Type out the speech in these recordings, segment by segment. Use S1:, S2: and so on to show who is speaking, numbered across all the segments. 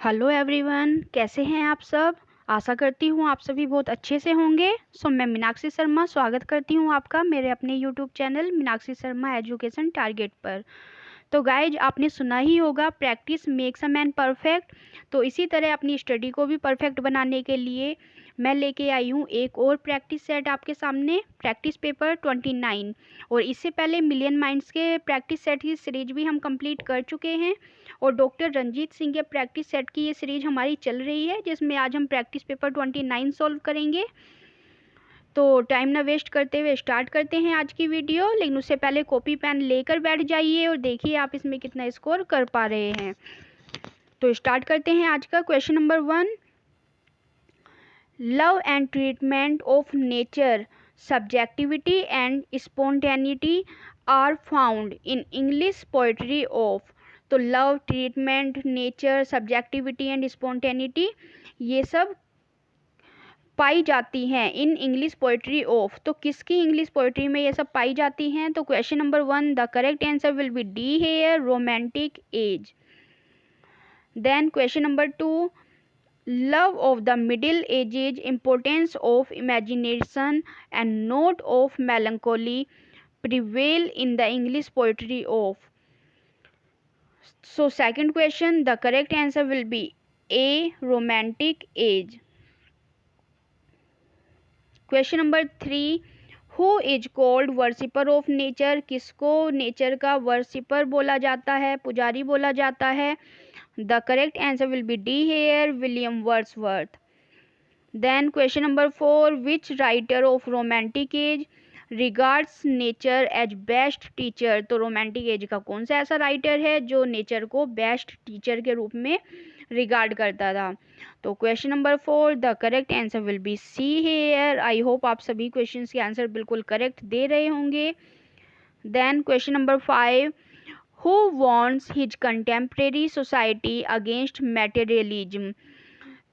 S1: Hello everyone, कैसे हैं आप सब। आशा करती हूँ आप सभी बहुत अच्छे से होंगे। मैं मीनाक्षी शर्मा स्वागत करती हूँ आपका मेरे अपने YouTube channel Meenakshi Sharma education target पर। तो गाइज, आपने सुना ही होगा practice makes a man perfect. तो इसी तरह अपनी स्टडी को भी परफेक्ट बनाने के लिए मैं लेके आई हूँ एक और प्रैक्टिस सेट आपके सामने, प्रैक्टिस पेपर 29। और इससे पहले मिलियन माइंड्स के प्रैक्टिस सेट की सीरीज भी हम कंप्लीट कर चुके हैं और डॉक्टर रंजीत सिंह के प्रैक्टिस सेट की ये सीरीज हमारी चल रही है, जिसमें आज हम प्रैक्टिस पेपर 29 सॉल्व करेंगे। तो टाइम ना वेस्ट करते हुए स्टार्ट करते हैं आज की वीडियो। लेकिन उससे पहले कॉपी पेन लेकर बैठ जाइए और देखिए आप इसमें कितना स्कोर कर पा रहे हैं। तो स्टार्ट करते हैं आज का question number 1। Love and treatment of nature, subjectivity and spontaneity are found in English poetry of. तो love, treatment, nature, subjectivity and spontaneity ये सब पाई जाती हैं इन इंग्लिश पोएट्री ऑफ। तो किसकी इंग्लिश पोएट्री में ये सब पाई जाती हैं? तो question number 1, the correct answer will be D here, romantic age. Then question number 2, love of the middle ages, importance of imagination and note of melancholy prevail in the English poetry of. So second question, the correct answer will be A, romantic age. Question number 3, who is called worshipper of nature, किसको nature का worshipper बोला जाता है, पुजारी बोला जाता है? The correct answer will be D here, William Wordsworth. Then question number 4, which writer of romantic age regards nature as best teacher? तो romantic age का कौन सा ऐसा राइटर है जो नेचर को बेस्ट टीचर के रूप में रिगार्ड करता था? तो question number 4, the correct answer will be C here. I hope आप सभी क्वेश्चंस के आंसर बिल्कुल करेक्ट दे रहे होंगे। Then question number 5, who warns his contemporary society against materialism?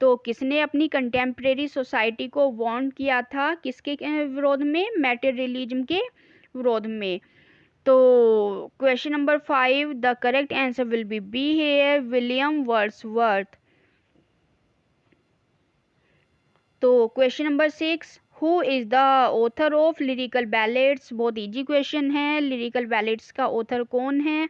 S1: तो किसने अपनी कंटेम्प्रेरी सोसाइटी को वार्न किया था, किसके विरोध में? मैटेरियलिज्म के विरोध में। तो question number 5, the correct answer will be B here, William Wordsworth. तो question number 6, who is the author of lyrical ballads? बहुत इजी क्वेश्चन है, लिरिकल बैलेड्स का ऑथर कौन है?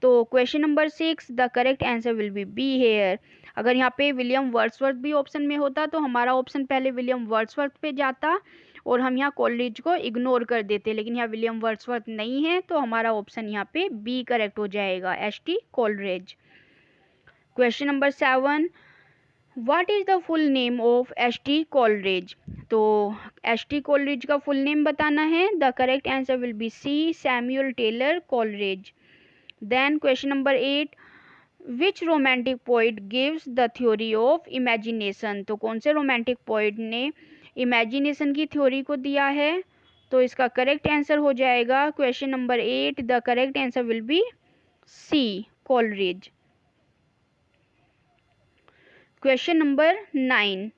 S1: तो question number 6, the correct answer will be B here. अगर यहाँ पे विलियम वर्ड्सवर्थ भी ऑप्शन में होता तो हमारा ऑप्शन पहले विलियम वर्ड्सवर्थ पे जाता और हम यहाँ कॉलरिज को इग्नोर कर देते, लेकिन यहाँ विलियम वर्ड्सवर्थ नहीं है तो हमारा ऑप्शन यहाँ पे बी करेक्ट हो जाएगा, H T. Coleridge. Question number 7, what is the full name of H T. Coleridge? तो एच.टी. कॉलरिज का फुल नेम बताना है। The correct answer will be C, Samuel Taylor Coleridge. Then question number 8, which romantic poet gives the theory of imagination? तो कौन से romantic poet ने imagination की theory को दिया है? तो इसका करेक्ट आंसर हो जाएगा question number 8, the correct answer will be C, Coleridge. Question number 9,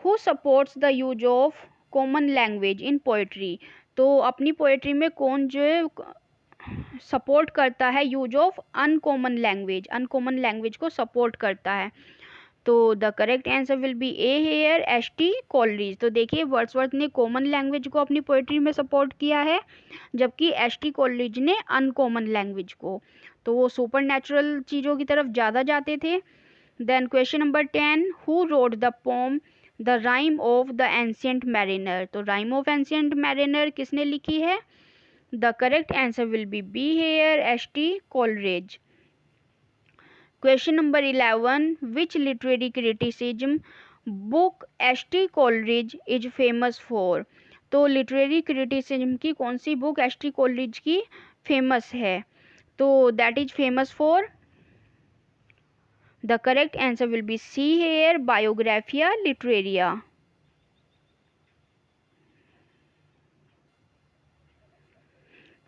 S1: who supports the use of common language in poetry? तो अपनी पोएट्री में कौन जो है सपोर्ट करता है use of uncommon language, uncommon language को सपोर्ट करता है? तो the correct answer will be A here, H T. Coleridge. तो देखिए वर्ड्सवर्थ ने कॉमन लैंग्वेज को अपनी पोएट्री में सपोर्ट किया है, जबकि एच.टी. कॉलरिज ने अनकॉमन लैंग्वेज को। तो वो सुपर नेचुरल चीज़ों की तरफ ज़्यादा जाते थे। Then question number 10, who wrote the poem the rime of the ancient mariner? तो राइम ऑफ एंशियंट मैरिनर किसने लिखी है? The correct answer will be B here, H T. Coleridge. Question number 11, which literary criticism book H T. Coleridge is famous for? तो literary criticism की कौन सी book H T. Coleridge की famous है? तो that is famous for, the correct answer will be C here, Biographia Literaria.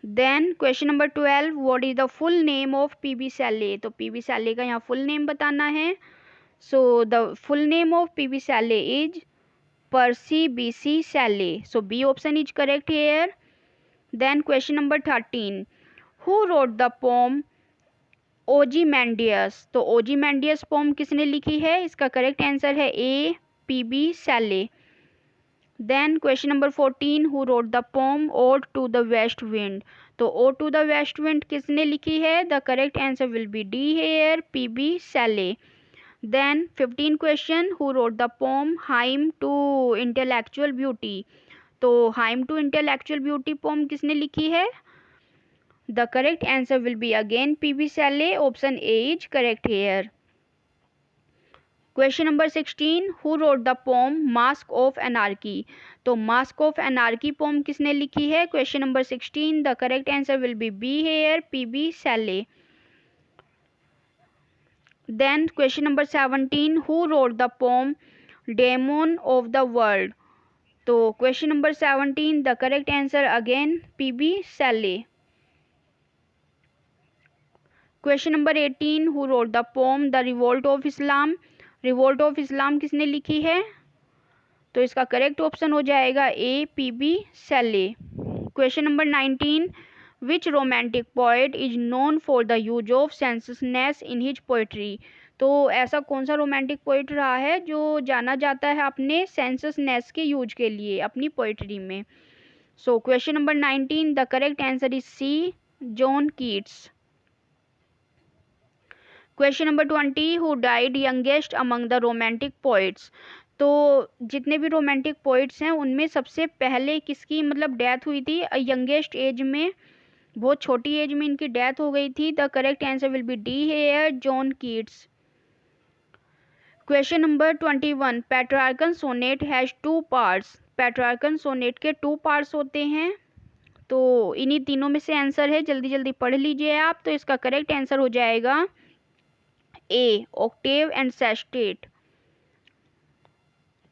S1: Then question number 12, what is the full name of P.B. Shelley? तो P.B. Shelley का यहाँ full name बताना है। So the full name of P.B. Shelley is Percy B.C. Shelley. So B option is correct here. Then question number 13, who wrote the poem Ozymandias? तो Ozymandias poem किसने लिखी है? इसका correct answer है A, P B Shelley. Then question number 14, who wrote the poem ode to the west wind? तो ode to the west wind किसने लिखी है? The correct answer will be D here, P B Shelley. Then 15 question, who wrote the poem hymn to intellectual beauty? तो hymn to intellectual beauty pome किसने लिखी है? The correct answer will be again P.B. Shelley. Option A is correct here. Question number 16. Who wrote the poem Mask of Anarchy? तो Mask of Anarchy poem किसने लिखी है? Question number 16. The correct answer will be B here, P.B. Shelley. Then question number 17. Who wrote the poem Demon of the World? तो question number 17. The correct answer again P.B. Shelley. Question number 18, who wrote the poem the revolt of Islam? Revolt of Islam किसने लिखी है? तो इसका correct option हो जाएगा A, P B Shelley. Question number 19, which romantic poet is known for the use of sensuousness in his poetry? तो ऐसा कौन सा रोमांटिक पोएट रहा है जो जाना जाता है अपने सेंसनेस के यूज के लिए अपनी पोएट्री में? So question number 19, the correct answer is C, John Keats. Question number 20, who died youngest among the romantic poets? तो जितने भी रोमांटिक पोइट्स हैं उनमें सबसे पहले किसकी मतलब डेथ हुई थी? यंगेस्ट एज में, बहुत छोटी एज में इनकी डेथ हो गई थी। The correct answer will be D here, John Keats. Question number 21, Petrarchan sonnet has 2 parts? Petrarchan sonnet के 2 पार्ट्स होते हैं। तो इन्हीं तीनों में से आंसर है, जल्दी जल्दी पढ़ लीजिए आप। तो इसका करेक्ट आंसर हो जाएगा ए, ऑक्टेव एंड सेस्टेट।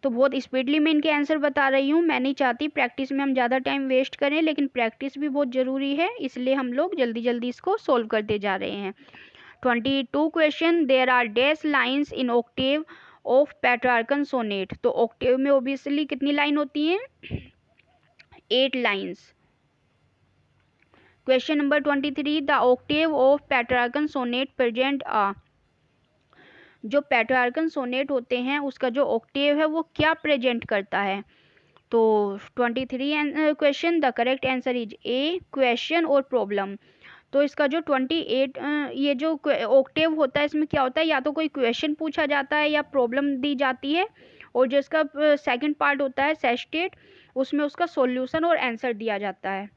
S1: तो बहुत स्पीडली मैं इनके आंसर बता रही हूँ, मैं नहीं चाहती प्रैक्टिस में हम ज़्यादा टाइम वेस्ट करें, लेकिन प्रैक्टिस भी बहुत ज़रूरी है, इसलिए हम लोग जल्दी जल्दी इसको सोल्व करते जा रहे हैं। 22 question, there are dash lines in octave of Petrarchan sonnet? तो ऑक्टेव में ओबियसली कितनी लाइन होती हैं? 8 lines. Question number 23, the octave of Petrarchan sonnet present a? जो पेट्रार्कन सोनेट होते हैं उसका जो ऑक्टेव है वो क्या प्रेजेंट करता है? तो 23 question, the correct answer is A, question और प्रॉब्लम। तो इसका जो 28 ये जो ऑक्टेव होता है इसमें क्या होता है? या तो कोई क्वेश्चन पूछा जाता है या प्रॉब्लम दी जाती है, और जो इसका सेकंड पार्ट होता है सेस्टेट, उसमें उसका सॉल्यूशन और आंसर दिया जाता है।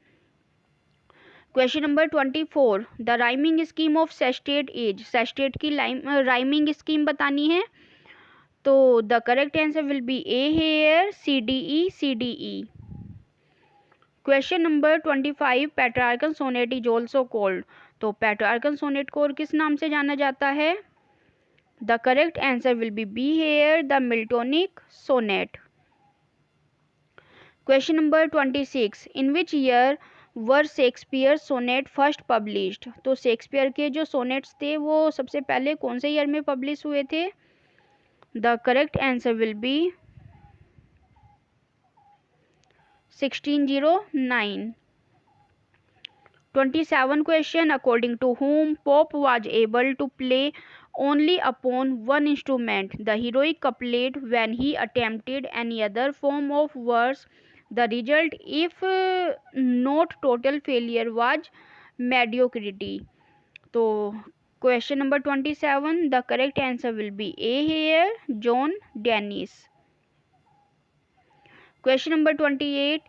S1: Question number 24, the rhyming scheme of sestet is? Sestet की राइमिंग स्कीम बतानी है। तो the correct answer will be A here, C D E, C D E. Question number 25, Petrarchan sonnet is also called? तो Petrarchan sonnet को और किस नाम से जाना जाता है? The correct answer will be here, the Miltonic sonnet. Question number 26, in which year were Shakespeare sonnet first published? तो शेक्सपियर के जो सोनेट्स थे वो सबसे पहले कौन से ईयर में पब्लिश हुए थे? The correct answer will be 1609। 27 question, according to whom Pope was able to play only upon one instrument the heroic couplet when he attempted any other form of verse? The result, if not total failure, was mediocrity. तो question number 27, the correct answer will be A here, John Dennis. Question number 28,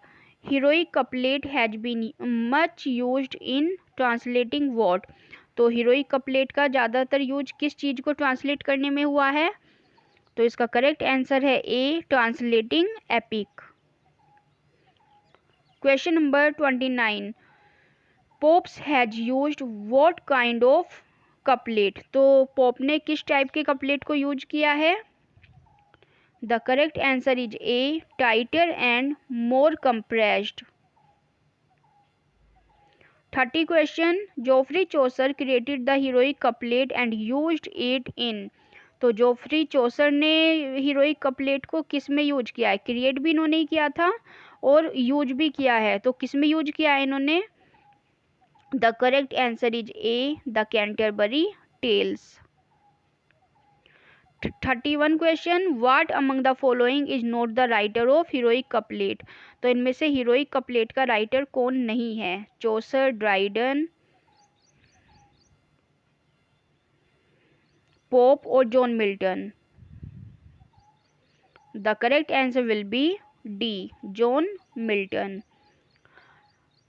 S1: heroic couplet has been much used in translating what? तो heroic couplet का ज़्यादातर use किस चीज़ को translate करने में हुआ है? तो इसका करेक्ट आंसर है A, translating epic. Question number 29, Pope's has used what kind of couplet? तो पोप ने किस टाइप के कपलेट को यूज किया है? The correct answer is A, tighter and more compressed. 30 question, Geoffrey Chaucer created the heroic couplet and used it in? तो Geoffrey चौसर ने heroic couplet को किस में यूज किया है? क्रिएट भी इन्होंने किया था और यूज भी किया है। तो किस में यूज किया है इन्होंने? The correct answer is A, the Canterbury Tales. 31 question, what among the following is not the writer of heroic couplet. तो इनमें से हीरोइक कपलेट का राइटर कौन नहीं है? चौसर, ड्राइडन, पोप और John Milton. The correct answer will be D, John Milton.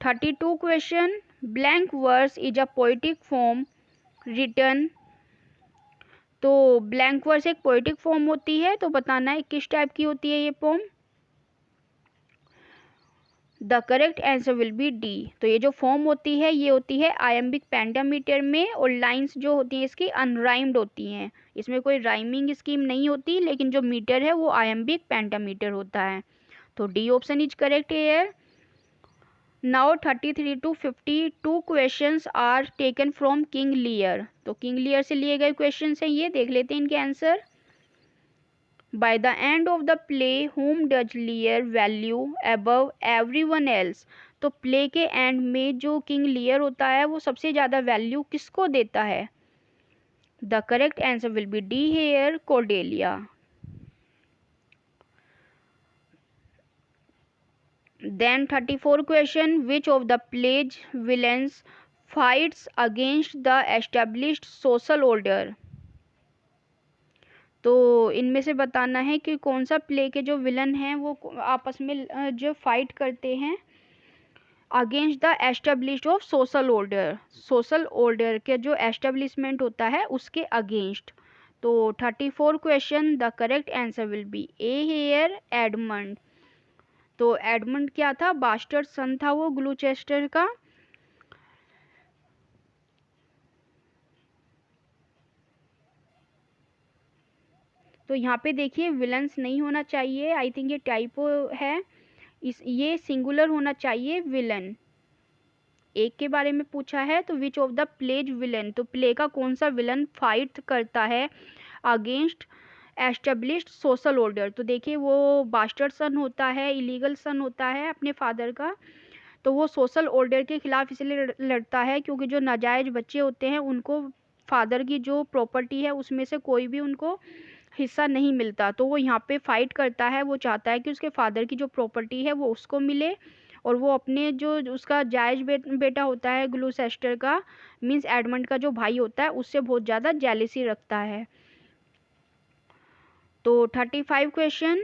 S1: 32 question, blank verse is a poetic form written. तो blank verse एक पोएटिक फॉर्म होती है, तो बताना है किस टाइप की होती है ये form. The correct answer will be D. तो ये जो फॉर्म होती है ये होती है आयम्बिक पेंटामीटर में, और लाइंस जो होती हैं इसकी अनराइम्ड होती हैं, इसमें कोई राइमिंग स्कीम नहीं होती, लेकिन जो मीटर है वो आयम्बिक पेंटामीटर होता है। तो D option is correct here. Now 33 to 52 questions are taken from King Lear. तो किंग लियर से लिए गए क्वेश्चंस हैं ये, देख लेते हैं इनके answer. By the end of the play, whom does Lear value above everyone else? तो प्ले के एंड में जो किंग लियर होता है वो सबसे ज़्यादा वैल्यू किसको देता है? The correct answer will be D here, Cordelia. Then 34 question, which of the play's villains fights against the established social order? तो इनमें से बताना है कि कौन सा प्ले के जो विलन हैं वो आपस में जो फाइट करते हैं against the established of social order. Social order के जो एस्टेब्लिशमेंट होता है उसके अगेंस्ट। तो 34 question, the correct answer will be A here, Edmund. तो एडमंड क्या था? बास्टर्ड सन था वो ग्लूचेस्टर का। तो यहाँ पे देखिए विलन्स नहीं होना चाहिए, आई थिंक ये टाइपो है, ये सिंगुलर होना चाहिए विलन। एक के बारे में पूछा है तो which of the plays villain, तो प्ले का कौन सा विलन फाइट करता है अगेंस्ट एस्टेब्लिश्ड सोशल ऑर्डर। तो देखिए वो बास्टर्ड सन होता है, इलीगल सन होता है अपने फादर का, तो वो सोशल ऑर्डर के खिलाफ इसलिए लड़ता है क्योंकि जो नाजायज बच्चे होते हैं उनको फादर की जो प्रॉपर्टी है उसमें से कोई भी उनको हिस्सा नहीं मिलता। तो वो यहाँ पे फाइट करता है, वो चाहता है कि उसके फादर की जो प्रॉपर्टी है वो उसको मिले, और वो अपने जो उसका जायज बेटा होता है ग्लूसेस्टर का, मीन्स एडमंड का जो भाई होता है, उससे बहुत ज़्यादा जेलिसी रखता है। तो 35 question,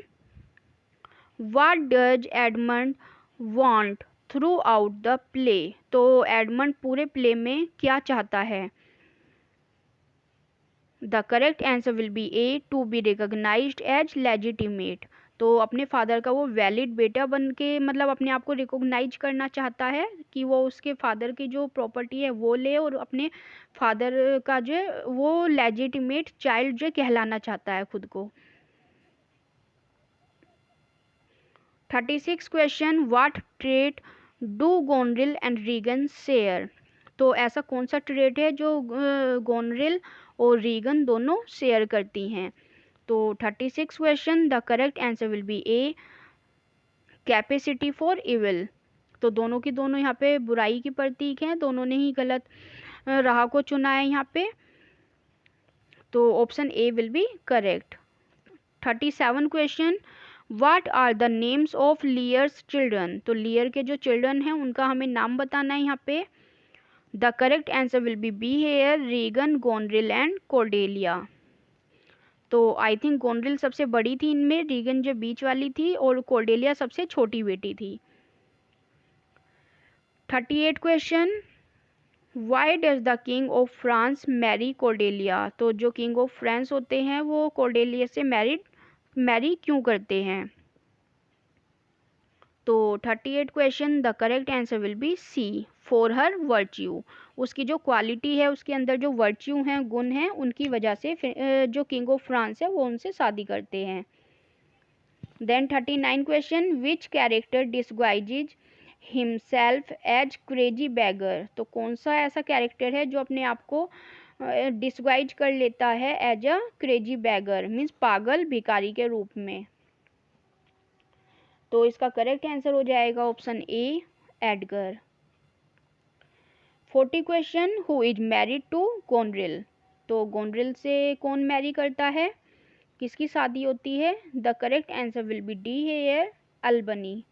S1: what does Edmund want throughout the play. तो एडमंड पूरे प्ले में क्या चाहता है? The correct answer will be A, to be recognised as legitimate. तो अपने फादर का वो वैलिड बेटा बन के, मतलब अपने आप को रिकॉग्नाइज करना चाहता है कि वो उसके फादर की जो प्रॉपर्टी है वो ले, और अपने फादर का जो वो लेजिटिमेट चाइल्ड जो कहलाना चाहता है खुद को। 36 question, what trait do Goneril and Regan share. तो ऐसा कौन सा ट्रेट है जो गोनरिल और रीगन दोनों शेयर करती हैं? तो 36 question, the correct answer will be A, capacity for evil. तो दोनों की दोनों यहाँ पे बुराई की प्रतीक हैं, दोनों ने ही गलत राह को चुना है यहाँ पे, तो option A will be correct. 37 question, what are the names of Lear's children. तो लियर के जो चिल्ड्रन हैं उनका हमें नाम बताना है यहाँ पे। The correct answer will be here, Regan, Goneril and Cordelia. तो आई थिंक गोनरिल सबसे बड़ी थी इनमें, रीगन जो बीच वाली थी, और कोर्डेलिया सबसे छोटी बेटी थी। 38 question, why does the King of France marry Cordelia. तो जो किंग ऑफ फ्रांस होते हैं वो कोर्डेलिया से मैरी क्यों करते हैं? तो 38 question, the correct answer will be C, for her virtue. उसकी जो क्वालिटी है, उसके अंदर जो वर्च्यू हैं, गुण हैं, उनकी वजह से जो किंग ऑफ फ्रांस है वो उनसे शादी करते हैं। Then 39 question, which character disguises himself as crazy beggar. तो कौन सा ऐसा कैरेक्टर है जो अपने आप को डिस्गाइज कर लेता है as a crazy beggar, means पागल भिखारी के रूप में? तो इसका करेक्ट आंसर हो जाएगा option A, Edgar. 40 question, who is married to Goneril? तो गोनरिल से कौन मैरी करता है, किसकी शादी होती है? The correct answer will be D here, Albany.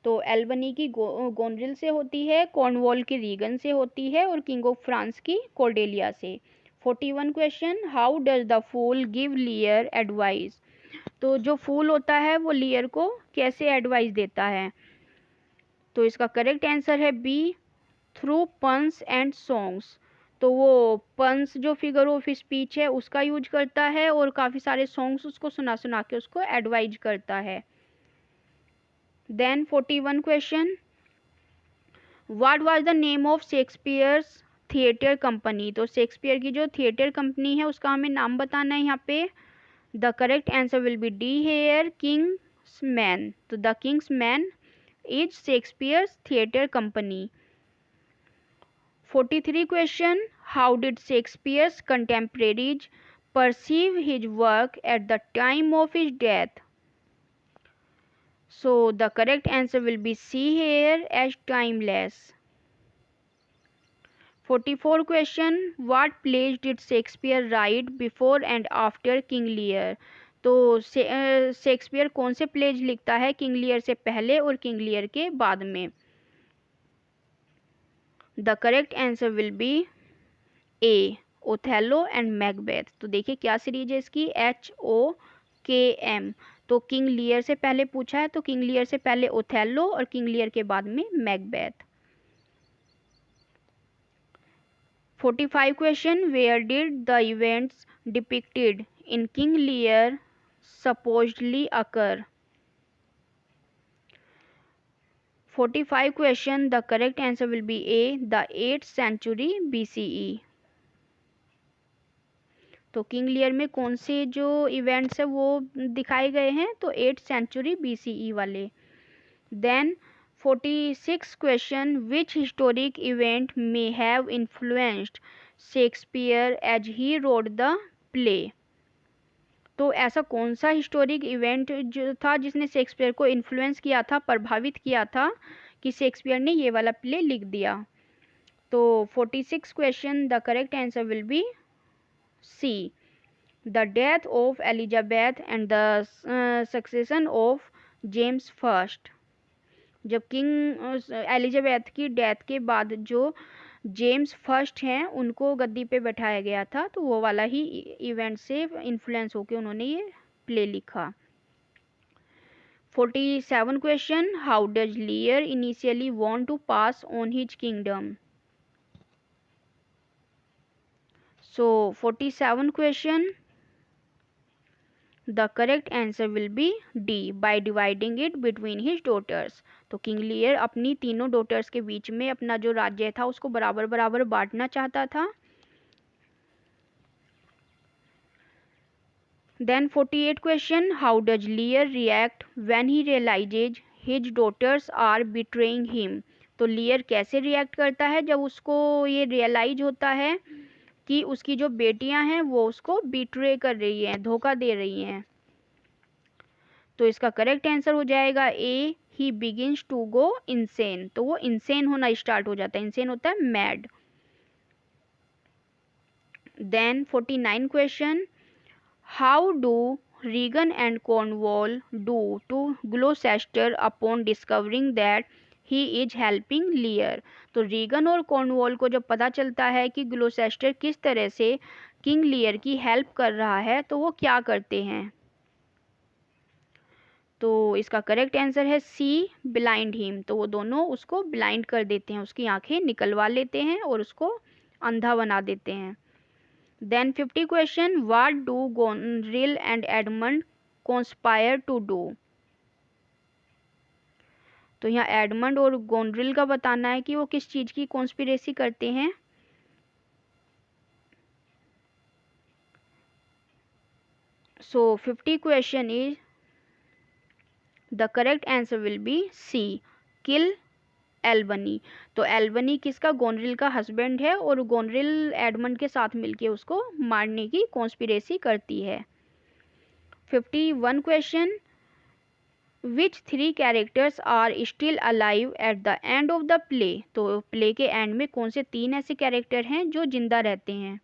S1: तो एल्बनी की गोनरिल से होती है, कॉर्नवॉल की रीगन से होती है और किंग ऑफ फ्रांस की कॉर्डेलिया से। 41 question, how does the fool give Lear advice? तो जो फूल होता है वो लियर को कैसे एडवाइस देता है? तो इसका करेक्ट आंसर है B, through puns and songs. तो वो पन्स जो फिगर ऑफ स्पीच है उसका यूज करता है और काफ़ी सारे सॉन्ग्स उसको सुना सुना के उसको एडवाइज करता है। Then 41 question, what was the name of Shakespeare's theatre company? तो शेक्सपियर की जो थिएटर कंपनी है उसका हमें नाम बताना है यहाँ पे। The correct answer will be D here, King's Men. तो the King's Men is Shakespeare's theatre company. 43 question, how did Shakespeare's contemporaries perceive his work at the time of his death? So the correct answer will be C here, as timeless. 44 question, what plays did Shakespeare write before and after King Lear? तो Shakespeare कौन से pledge लिखता है King Lear से पहले और King Lear के बाद में? The correct answer will be A, Othello and Macbeth. तो देखिए क्या सीरीज है इसकी, HOKM। तो किंग लियर से पहले पूछा है, तो किंग लियर से पहले ओथेलो और किंग लियर के बाद में Macbeth. 45 question, where did the events depicted in King Lear supposedly occur? 45 question, the correct answer will be A, the 8th century BCE। तो किंग लियर में कौन से जो इवेंट्स है वो दिखाए गए हैं? तो 8th century BCE वाले। Then 46 question, which historic event may have influenced Shakespeare as he wrote the play? तो ऐसा कौन सा हिस्टोरिक इवेंट जो था जिसने शेक्सपियर को इन्फ्लुएंस किया था, प्रभावित किया था कि शेक्सपियर ने ये वाला प्ले लिख दिया? तो 46 question, the correct answer will B C, the death of Elizabeth and the succession of James first. जब किंग एलिजाबेथ की डेथ के बाद जो जेम्स फर्स्ट हैं उनको गद्दी पे बैठाया गया था, तो वो वाला ही इवेंट से इन्फ्लुएंस होकर उन्होंने ये प्ले लिखा। 47 question, how does Lear initially want to pass on his kingdom? So 47 question, the correct answer will be D, by dividing it between his daughters। तो किंग लियर अपनी तीनों डॉटर्स के बीच में अपना जो राज्य था उसको बराबर बराबर बांटना चाहता था। Then 48 question, how does Lear react when he realizes his daughters are betraying him? तो लियर कैसे रिएक्ट करता है जब उसको ये रियलाइज होता है कि उसकी जो बेटियां हैं वो उसको बिट्रे कर रही हैं, धोखा दे रही हैं? तो इसका करेक्ट आंसर हो जाएगा ए, ही बिगिंस टू गो इनसेन। तो वो इनसेन होना स्टार्ट हो जाता है, इनसेन होता है mad. Then 49 question, how do Regan and Cornwall do to Gloucester upon discovering that he is helping Lear? तो रीगन और कॉर्नवॉल को जब पता चलता है कि ग्लोसेस्टर किस तरह से किंग लियर की हेल्प कर रहा है तो वो क्या करते हैं? तो इसका करेक्ट आंसर है सी, ब्लाइंड हिम। तो वो दोनों उसको ब्लाइंड कर देते हैं, उसकी आंखें निकलवा लेते हैं और उसको अंधा बना देते हैं। Then 50 question, what do Goneril and Edmund conspire to do? तो यहाँ एडमंड और गोनरिल का बताना है कि वो किस चीज़ की कॉन्स्पिरेसी करते हैं। So 50 question is, the correct answer will be C, kill Albany. तो एल्बनी किसका, गोनरिल का हस्बैंड है और गोनरिल एडमंड के साथ मिलके उसको मारने की कॉन्स्पिरेसी करती है। 51 question, which 3 characters are still alive at the end of the play. तो प्ले के एंड में कौन से 3 ऐसे कैरेक्टर हैं जो जिंदा रहते हैं।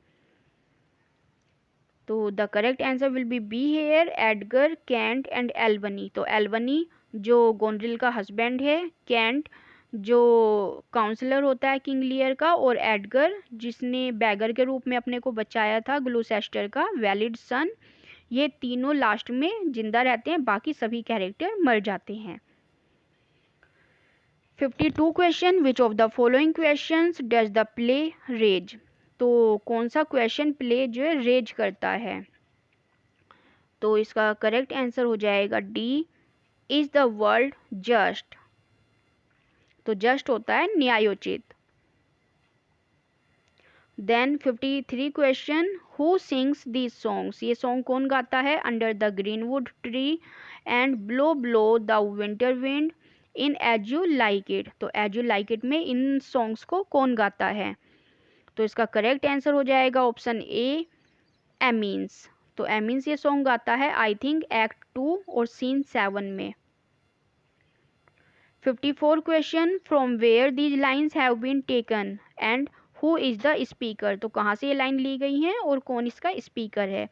S1: तो the correct answer will be here, Edgar, Kent and Albany. तो एल्बनी जो गोंड्रिल का हस्बैंड है, कैंट जो काउंसलर होता है किंग लियर का, और एडगर जिसने बैगर के रूप में अपने को बचाया था ग्लूसेस्टर का वैलिड सन। ये तीनों लास्ट में जिंदा रहते हैं, बाकी सभी कैरेक्टर मर जाते हैं। 52 question, which of the following questions does the play raise. तो कौन सा क्वेश्चन प्ले जो है रेज करता है। तो इसका करेक्ट आंसर हो जाएगा D, is the world just. तो जस्ट होता है न्यायोचित। Then 53 question, who sings these songs. ये सॉन्ग कौन गाता है। Under the greenwood tree and blow blow the winter wind in as you like it. तो एज यू लाइक इट में इन सॉन्ग्स को कौन गाता है। तो इसका करेक्ट आंसर हो जाएगा ऑप्शन ए, एमीन्स। तो एमीन्स ये सॉन्ग गाता है आई थिंक एक्ट 2 और सीन 7 में। 54 question, from where these lines have been taken and who is the speaker. तो कहाँ से ये लाइन ली गई हैं और कौन इसका स्पीकर है।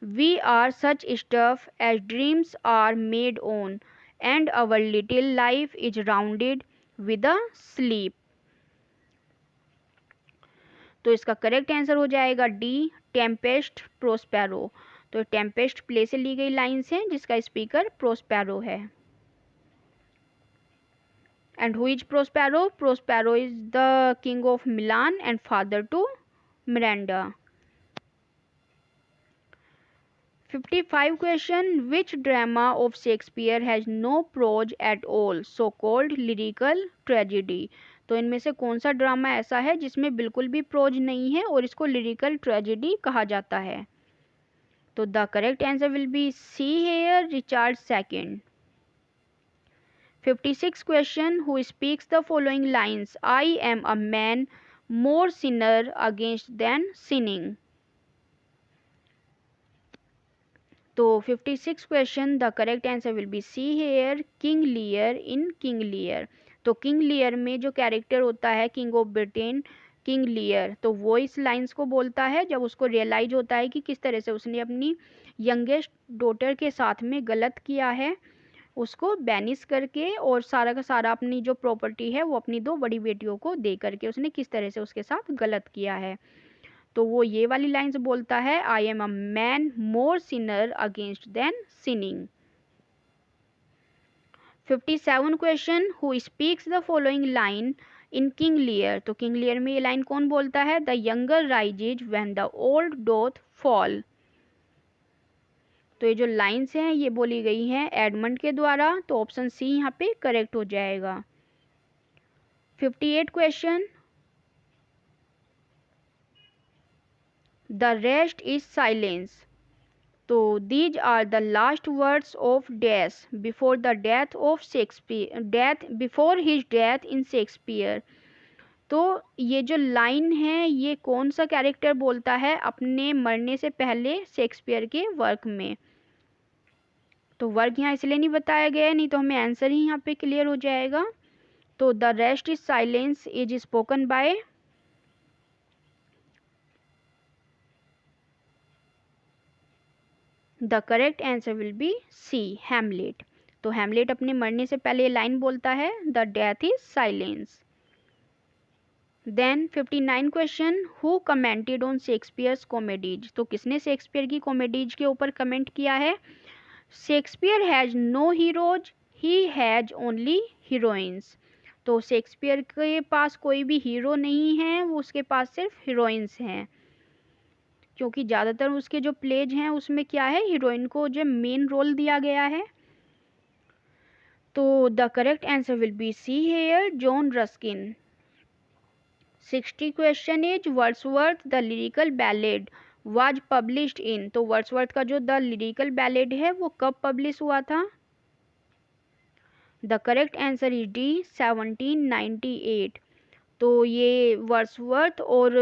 S1: We are such stuff as dreams are made on and our little life is rounded with a sleep. तो इसका करेक्ट आंसर हो जाएगा डी, टेम्पेस्ट प्रोस्पेरो। तो टेम्पेस्ट प्ले से ली गई लाइन्स हैं जिसका स्पीकर प्रोस्पेरो है। And who is Prospero. Prospero is the King of Milan and father to Miranda. 55 question, which drama of Shakespeare has no prose at all so called lyrical tragedy. तो इनमें से कौन सा drama ऐसा है जिसमें बिल्कुल भी प्रोज नहीं है और इसको लिरिकल ट्रेजिडी कहा जाता है। तो the correct answer will be C here, Richard second. 56 question, who speaks the following lines I am a man more Sinner against than sinning. तो 56 question, the correct answer will be C here, King Lear in King Lear. तो King Lear में जो character होता है king of Britain, King Lear, तो वो इस lines को बोलता है जब उसको रियलाइज होता है कि किस तरह से उसने अपनी यंगेस्ट डॉटर के साथ में गलत किया है, उसको बैनिश करके और सारा का सारा अपनी जो प्रॉपर्टी है वो अपनी 2 बड़ी बेटियों को दे करके उसने किस तरह से उसके साथ गलत किया है। तो वो ये वाली लाइन्स बोलता है I am a man more Sinner against than sinning. 57 question, who speaks the following line in King Lear. तो किंग लियर में ये लाइन कौन बोलता है। The younger rises when the old doth fall. तो ये जो लाइन्स हैं ये बोली गई हैं एडमंड के द्वारा। तो ऑप्शन सी यहाँ पे करेक्ट हो जाएगा। 58 question, the rest is silence. तो these are the last words of dash before the death of Shakespeare, death before his death in Shakespeare. तो ये जो लाइन है ये कौन सा कैरेक्टर बोलता है अपने मरने से पहले शेक्सपियर के वर्क में। तो वर्क यहाँ इसलिए नहीं बताया गया है, नहीं तो हमें आंसर ही यहाँ पे क्लियर हो जाएगा। तो the rest is silence is spoken by, the correct answer will be C, Hamlet. तो हैमलेट अपने मरने से पहले ये लाइन बोलता है the death is silence. Then 59 question, who commented on Shakespeare's comedies. तो किसने शेक्सपियर की कॉमेडीज के ऊपर कमेंट किया है। Shakespeare has no heroes, he has only heroines. तो शेक्सपियर के पास कोई भी हीरो नहीं है, वो उसके पास सिर्फ हीरोइंस हैं, क्योंकि ज़्यादातर उसके जो प्लेज हैं उसमें क्या है हीरोइन को जो मेन रोल दिया गया है। तो the correct answer will be C here, John Ruskin. 60 question is Wordsworth the lyrical ballad was published in. तो वर्ड्सवर्थ का जो द लिरिकल बैलेड है वो कब पब्लिश हुआ था। The correct answer is D, 1798। तो ये वर्ड्सवर्थ और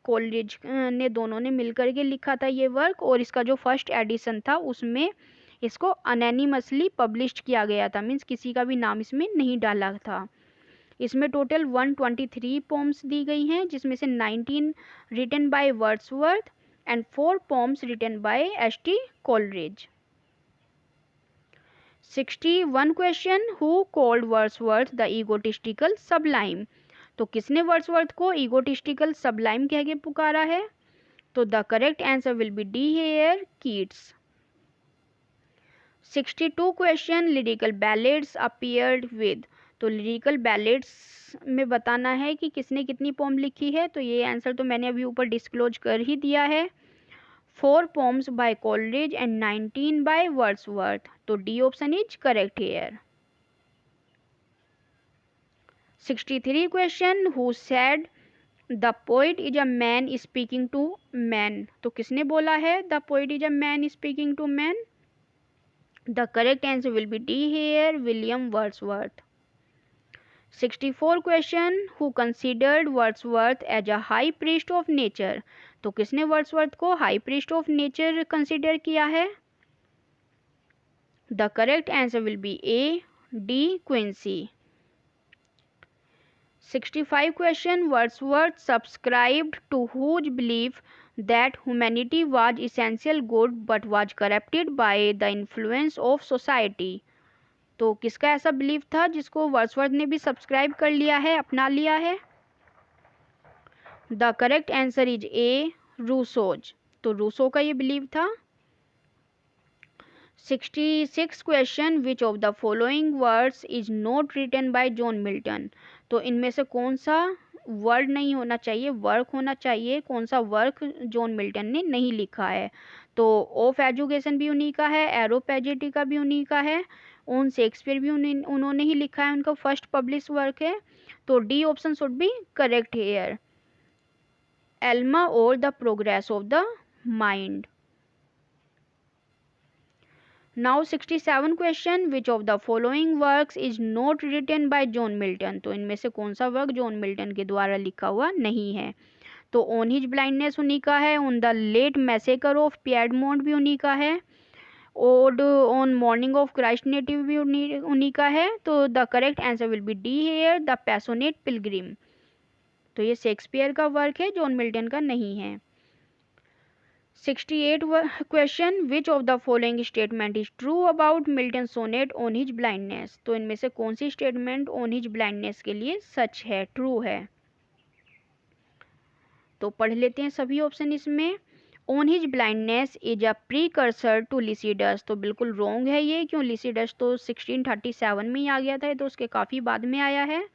S1: कोलरिज ने दोनों ने मिलकर के लिखा था ये वर्क, और इसका जो फर्स्ट एडिशन था उसमें इसको अनैनिमसली पब्लिश किया गया था, मीन्स किसी का भी नाम इसमें नहीं डाला था। इसमें टोटल 123 पोम्स दी गई हैं, जिसमें से 19 written by Wordsworth and 4 poems written by H T. Coleridge. 61 question, who called Wordsworth the egotistical sublime? तो किसने वर्ड्सवर्थ को ईगोटिस्टिकल सबलाइम कह के पुकारा है? तो the correct answer will be D here, Keats. 62 question, lyrical ballads appeared with? तो lyrical ballads में बताना है कि किसने कितनी पोम लिखी है। तो ये आंसर तो मैंने अभी ऊपर डिस्क्लोज कर ही दिया है, 4 poems by Coleridge and 19 by Wordsworth. तो D option is correct here. 63 question, who said the poet is a man speaking to man? तो किसने बोला है the poet is a man speaking to man? The correct answer will be D here, William Wordsworth. 64 question, who considered Wordsworth as a high priest of nature? तो किसने Wordsworth को high priest of nature consider किया है? The correct answer will be A, D Quincey. 65 question, Wordsworth subscribed to whose belief that humanity was essential good but was corrupted by the influence of society? तो किसका ऐसा belief था जिसको Wordsworth ने भी subscribe कर लिया है, अपना लिया है? The correct answer is A, Rousseau's. तो रूसो का ये बिलीव था। 66 question, which of the following words is not written by John Milton? तो इनमें से कौन सा वर्ड नहीं होना चाहिए, वर्क होना चाहिए, कौन सा वर्क जॉन मिल्टन ने नहीं लिखा है? तो ऑफ एजुकेशन भी उन्हीं का है, एरोपैजेटिका भी उन्हीं का है, ऑन शेक्सपियर भी उन्होंने ही लिखा है, उनका फर्स्ट पब्लिश वर्क है। तो D option should be correct here, एल्मा और the progress of the mind. Now 67 question, which of the following works is not written by John Milton? तो इनमें से कौन सा वर्क जॉन मिल्टन के द्वारा लिखा हुआ नहीं है? तो ऑन हिज ब्लाइंडनेस उन्हीं का है, on the late massacre of Piedmont भी उन्हीं का है, और on morning of Christ native भी उन्हीं का है। तो the correct answer will be D here, the passionate pilgrim. तो ये शेक्सपियर का वर्क है, जॉन मिल्टन का नहीं है। 68 question, which of the following statement is true about Milton sonnet on his blindness? तो इनमें से कौन सी स्टेटमेंट ऑन हिज ब्लाइंडनेस के लिए सच है, ट्रू है? तो पढ़ लेते हैं सभी ऑप्शन इसमें। On his blindness is a precursor to Lycidas? तो बिल्कुल रॉन्ग है ये, क्यों? लिसिडस तो 1637 में ही आ गया था, तो उसके काफ़ी बाद में आया है।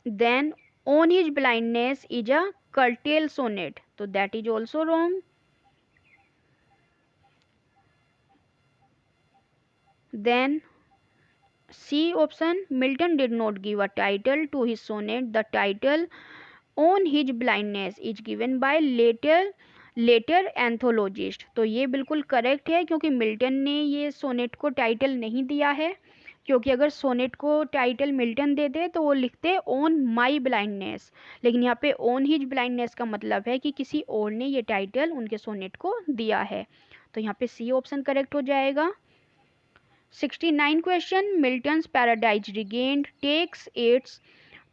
S1: Then on his blindness is a curtal sonnet? तो that is also wrong. Then C option, Milton did not give a title to his sonnet, the title on his blindness is given by later anthologist? तो ये बिल्कुल correct है, क्योंकि Milton ने ये sonnet को title नहीं दिया है, क्योंकि अगर सोनेट को टाइटल मिल्टन देते तो वो लिखते ऑन माई ब्लाइंडनेस, लेकिन यहाँ पे ऑन हिज ब्लाइंडनेस का मतलब है कि किसी और ने ये टाइटल उनके सोनेट को दिया है। तो यहाँ पे सी ऑप्शन करेक्ट हो जाएगा। 69 question, Milton's Paradise Regained takes its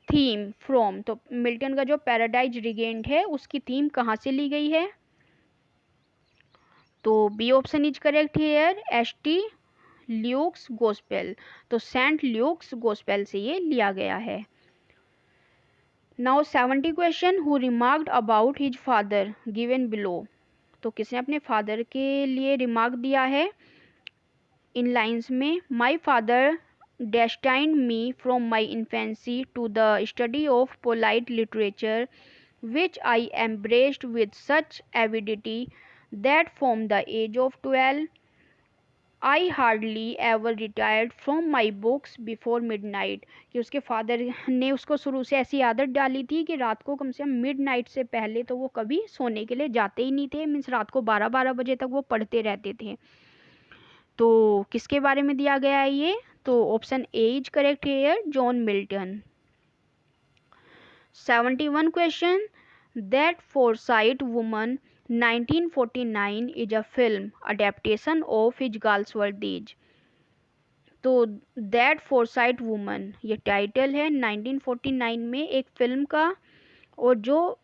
S1: theme from? तो मिल्टन का जो पैराडाइज रिगेन्ड है उसकी थीम कहाँ से ली गई है? तो B option is correct here, H T. Luke's gospel. तो सेंट ल्यूक्स गॉस्पेल से ये लिया गया है। Now 70 question, who remarked about his father given below? तो किसने अपने फादर के लिए रिमार्क दिया है इन लाइन्स में? My father destined me from my infancy to the study of polite literature, which I embraced with such avidity that from the age of 12 I hardly ever retired from my books before midnight। कि उसके father ने उसको शुरू से ऐसी आदत डाली थी कि रात को कम से कम मिडनाइट से पहले तो वो कभी सोने के लिए जाते ही नहीं थे, मीन्स रात को 12-12 बजे तक वो पढ़ते रहते थे। तो किसके बारे में दिया गया है ये? तो option A is correct here, John Milton. 71 question, that foresight woman 1949 is a film adaptation of his Galsworthy's। तो दैट फोरसाइट वुमन ये टाइटल है 1949 में एक फिल्म का, और जो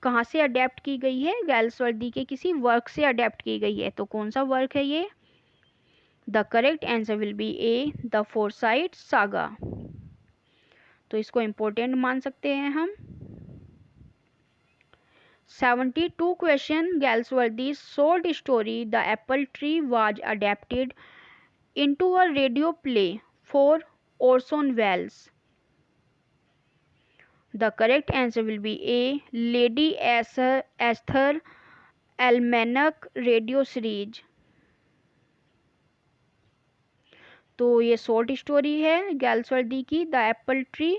S1: कहाँ से अडेप्ट की गई है, गैल्सवर्दी के किसी वर्क से अडेप्ट की गई है। तो कौन सा वर्क है ये? The correct answer will be A, the Forsyte Saga. तो इसको इम्पोर्टेंट मान सकते हैं हम। 72 question, Galsworthy short story the apple tree was adapted into a radio play for Orson Welles? The correct answer will be A, Lady Esther Almanac radio series। तो ये short story है गैल्सवर्दी की द एप्पल ट्री,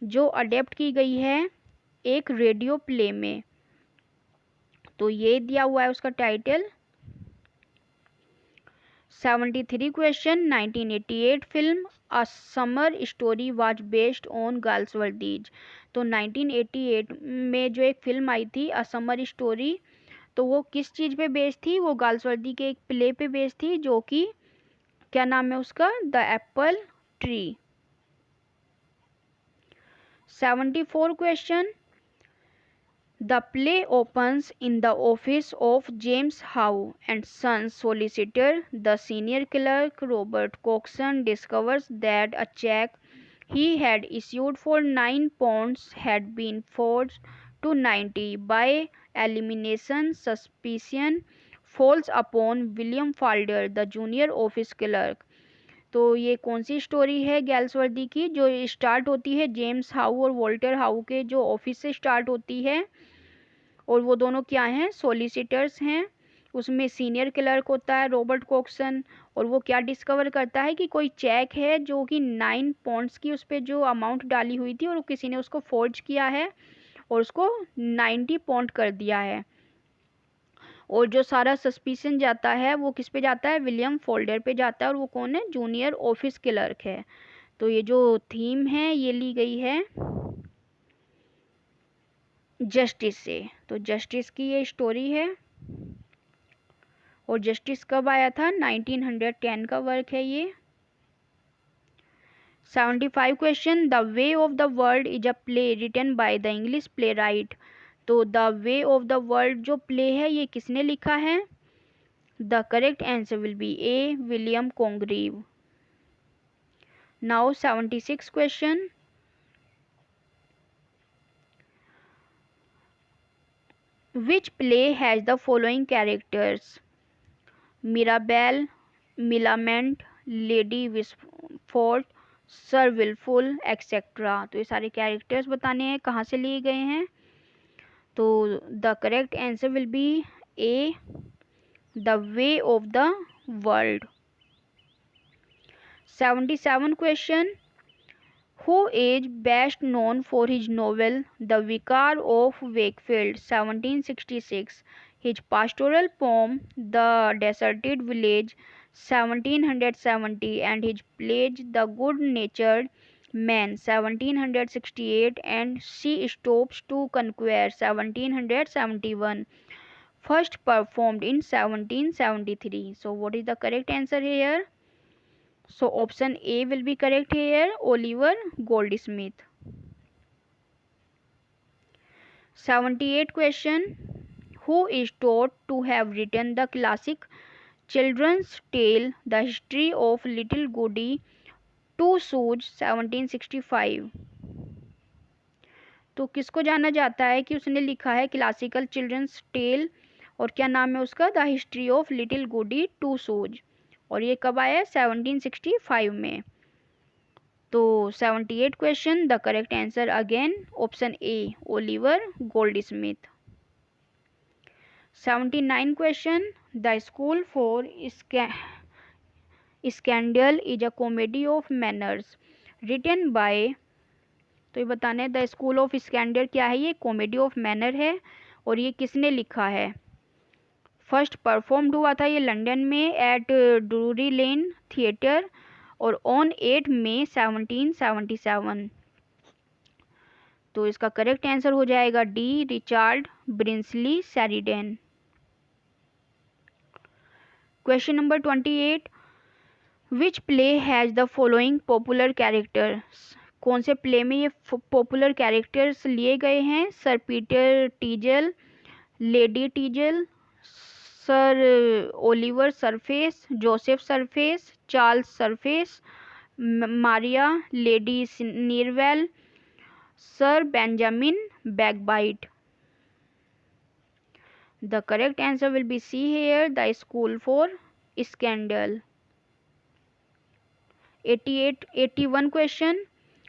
S1: जो adapt की गई है एक radio play में। तो ये दिया हुआ है उसका title. 73 question, 1988 film a summer story was based on Galsworthy's. तो 1988 में जो एक फिल्म आई थी अ समर स्टोरी, तो वो किस चीज़ पे बेस्ड थी? वो गाल्सवर्दी के एक प्ले पे बेस्ड थी, जो कि क्या नाम है उसका? The apple tree. 74 question, The play opens in the office of James Howe and Sons solicitor. The senior clerk Robert Coxon discovers that a check he had issued for £9 had been forged to 90. By elimination, suspicion falls upon William Falder, the junior office clerk. तो ये कौन सी story है गैल्सवर्दी की, जो start होती है James how और Walter how के जो ऑफिस से स्टार्ट होती है, और वो दोनों क्या हैं? सॉलिसिटर्स हैं। उसमें सीनियर क्लर्क होता है रॉबर्ट कॉक्सन, और वो क्या डिस्कवर करता है कि कोई चेक है जो कि 9 पॉन्ड्स की उस पर जो अमाउंट डाली हुई थी, और किसी ने उसको फोर्ज किया है और उसको 90 पॉन्ड कर दिया है। और जो सारा सस्पिशन जाता है वो किस पे जाता है? विलियम फोल्डर पे जाता है, और वो कौन है? जूनियर ऑफिस क्लर्क है। तो ये जो थीम है ये ली गई है जस्टिस से। तो जस्टिस की ये स्टोरी है, और जस्टिस कब आया था? 1910 का वर्क है ये। 75 question, the way of the world is a play written by the English playwright. तो the way of the world जो प्ले है ये किसने लिखा है? The correct answer will be A, William Congreve. Now 76 question, which play has the following characters? Mirabelle, Millamant, Lady Wishfort, sir Wilful etcetera. तो ये सारे कैरेक्टर्स बताने हैं कहाँ से लिए गए हैं। तो the correct answer will be A, the way of the world. 77 question, who is best known for his novel The Vicar of Wakefield 1766, his pastoral poem The Deserted Village 1770, and his play The Good-Natured Man 1768 and She Stops to Conquer 1771, first performed in 1773? So what is the correct answer here? So option A will be correct here, Oliver Goldsmith. 78 question, who is thought to have written the classic children's tale The History of Little Goody Two Shoes 1765? तो किसको जाना जाता है कि उसने लिखा है classical children's tell, और क्या नाम है उसका? द history of Little Goody Two Shoes. और ये कब आया है? 1765 में। तो 78 question, the correct answer again option A, Oliver Goldsmith. 79 question, the School for Scandal is a comedy of manners written by. तो ये बताना है द स्कूल ऑफ स्कैंडल क्या है? ये कॉमेडी ऑफ मैनर है, और ये किसने लिखा है? फर्स्ट परफॉर्म्ड हुआ था ये लंदन में एट ड्रूरी लेन थिएटर, और ऑन 8 मई 1777। तो इसका करेक्ट आंसर हो जाएगा D, Richard Brinsley Sheridan. Question number 28, which play has the following popular characters? कौन से प्ले में ये पॉपुलर कैरेक्टर्स लिए गए हैं? Sir Peter Teazle, Lady Teazle, Sir Oliver Surface, Joseph Surface, Charles Surface, Maria Lady Sneerwell, Sir Benjamin Backbite. The correct answer will be C here, the school for scandal. 81 question.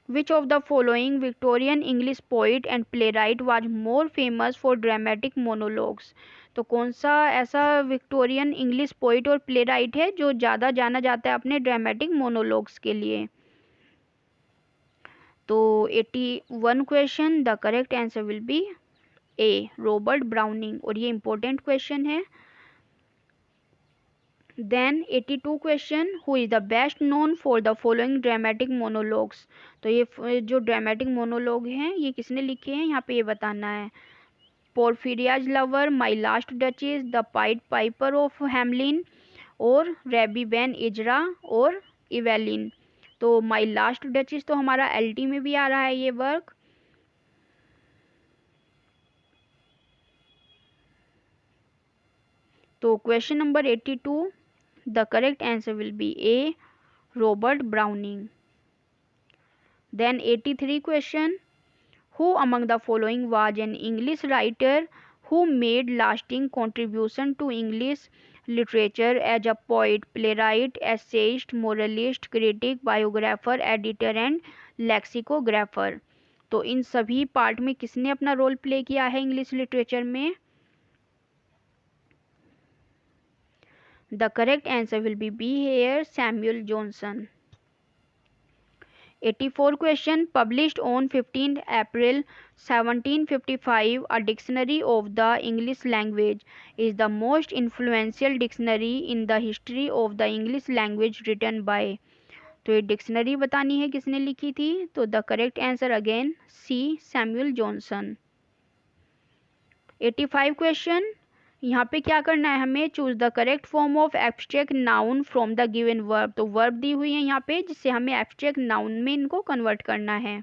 S1: Which of the following Victorian English poet and playwright was more famous for dramatic monologues? तो कौन सा ऐसा Victorian English poet और play right है जो ज़्यादा जाना जाता है अपने ड्रामेटिक मोनोलॉग्स के लिए? तो 81 question, the correct answer will be A, Robert Browning, और ये इंपॉर्टेंट क्वेश्चन है. Then 82 question, who is the best known for the following dramatic monologues? तो ये जो ड्रामेटिक मोनोलॉग हैं ये किसने लिखे हैं यहाँ पे ये बताना है. Porphyria's lover, my last duchess, the pied piper of Hamelin, और रेबी बेन इजरा, और इवेलिन. तो माई लास्ट डचेस तो हमारा एलटी में भी आ रहा है ये वर्क. तो question number 82, the correct answer will be A, Robert Browning. Then 83 question, who among the following was an English writer who made lasting contribution to English literature as a poet, playwright, essayist, moralist, critic, biographer, editor and lexicographer? तो इन सभी part में किसने अपना role play किया है English literature में? The correct answer will be B here, Samuel Johnson. 84 question, published on 15th April 1755, a dictionary of the English language is the most influential dictionary in the history of the English language written by. तो ये dictionary बतानी है किसने लिखी थी? तो the correct answer again C, Samuel Johnson. 85 question, यहाँ पे क्या करना है हमें? Choose the correct form of abstract noun from the given verb. तो वर्ब दी हुई है यहाँ पे जिससे हमें एब्स्ट्रैक्ट नाउन में इनको कन्वर्ट करना है.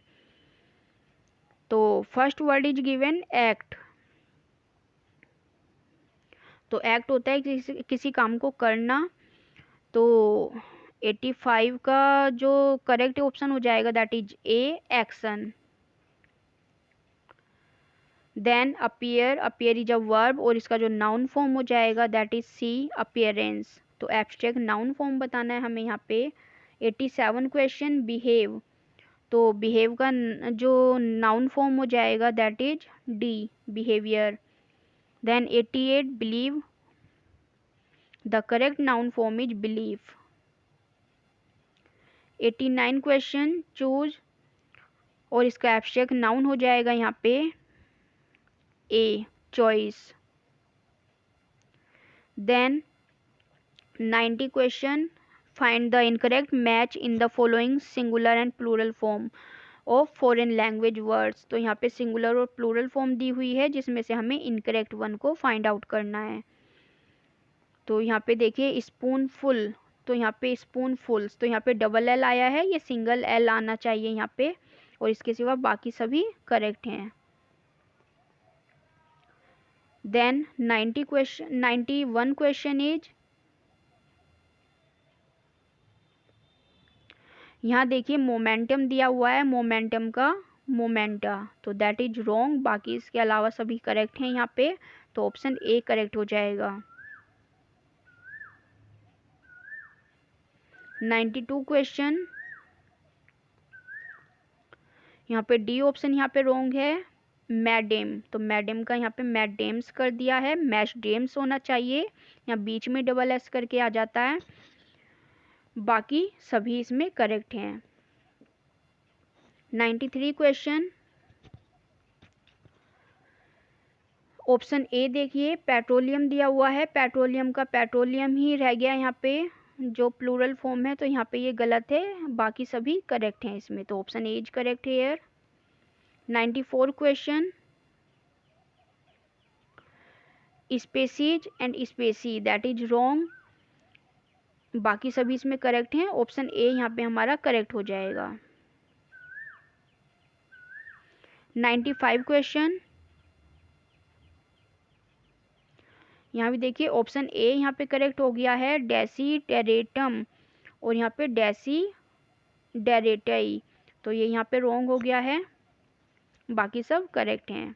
S1: तो first word is given act. तो एक्ट होता है किसी काम को करना. तो 85 का जो करेक्ट ऑप्शन हो जाएगा that is A, action. Then appear, appear is a verb और इसका जो नाउन फॉर्म हो जाएगा दैट इज सी, अपीयरेंस. तो एब्स्ट्रैक्ट नाउन फॉर्म बताना है हमें यहाँ पे. 87 क्वेश्चन, बिहेव. तो बिहेव का जो नाउन फॉर्म हो जाएगा that is D, behaviour. Then 88 believe, the correct noun form is belief. 89 question, choose, और इसका एब्स्ट्रैक्ट नाउन हो जाएगा यहाँ पे A, choice. Then 90 question, find the incorrect match in the following singular and plural form of foreign language words. तो यहाँ पे singular और plural form दी हुई है जिसमें से हमें incorrect one को find out करना है. तो यहाँ पे देखिए spoonful, तो यहाँ पे spoonfuls, तो यहाँ पे डबल एल आया है, ये सिंगल एल आना चाहिए यहाँ पे, और इसके सिवा बाकी सभी करेक्ट हैं. Then 91 question is, यहाँ देखिए मोमेंटम दिया हुआ है, मोमेंटम का मोमेंटा, तो दैट इज रॉन्ग. बाकी इसके अलावा सभी करेक्ट हैं यहाँ पे, तो ऑप्शन ए करेक्ट हो जाएगा. 92 क्वेश्चन, यहाँ पे डी ऑप्शन यहाँ पे रॉन्ग है, मैडेम. तो मैडेम का यहाँ पे मैडेम्स कर दिया है, मैशडेम्स होना चाहिए, यहाँ बीच में डबल एस करके आ जाता है. बाकी सभी इसमें करेक्ट हैं. 93 क्वेश्चन, ऑप्शन ए देखिए, पेट्रोलियम दिया हुआ है, पेट्रोलियम का पेट्रोलियम ही रह गया यहाँ पे जो प्लूरल फॉर्म है, तो यहाँ पे ये गलत है, बाकी सभी करेक्ट हैं इसमें, तो option A is correct here. 94 question, species and specie, that is wrong. बाकी सभी इसमें करेक्ट हैं। ऑप्शन ए यहाँ पे हमारा करेक्ट हो जाएगा। 95 क्वेश्चन, यहाँ भी देखिए ऑप्शन ए यहाँ पे करेक्ट हो गया है, डेसीडेरेटम, और यहाँ पे डेसीडेरेटई, तो ये यहाँ पे रॉन्ग हो गया है, बाकी सब करेक्ट हैं।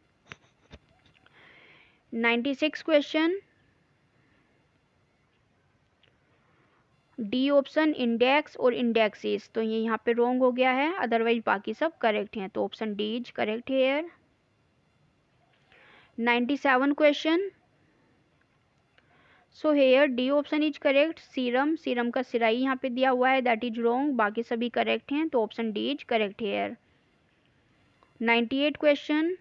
S1: 96 क्वेश्चन, डी ऑप्शन इंडेक्स और इंडेक्सेस, तो ये यहाँ पे रॉन्ग हो गया है, अदरवाइज बाकी सब करेक्ट हैं, तो option D is correct hair. 97 question, so here D option is correct, serum, serum का सिराई यहाँ पे दिया हुआ है, दैट इज रॉन्ग, बाकी सभी करेक्ट हैं, तो option D is correct here. 98 question,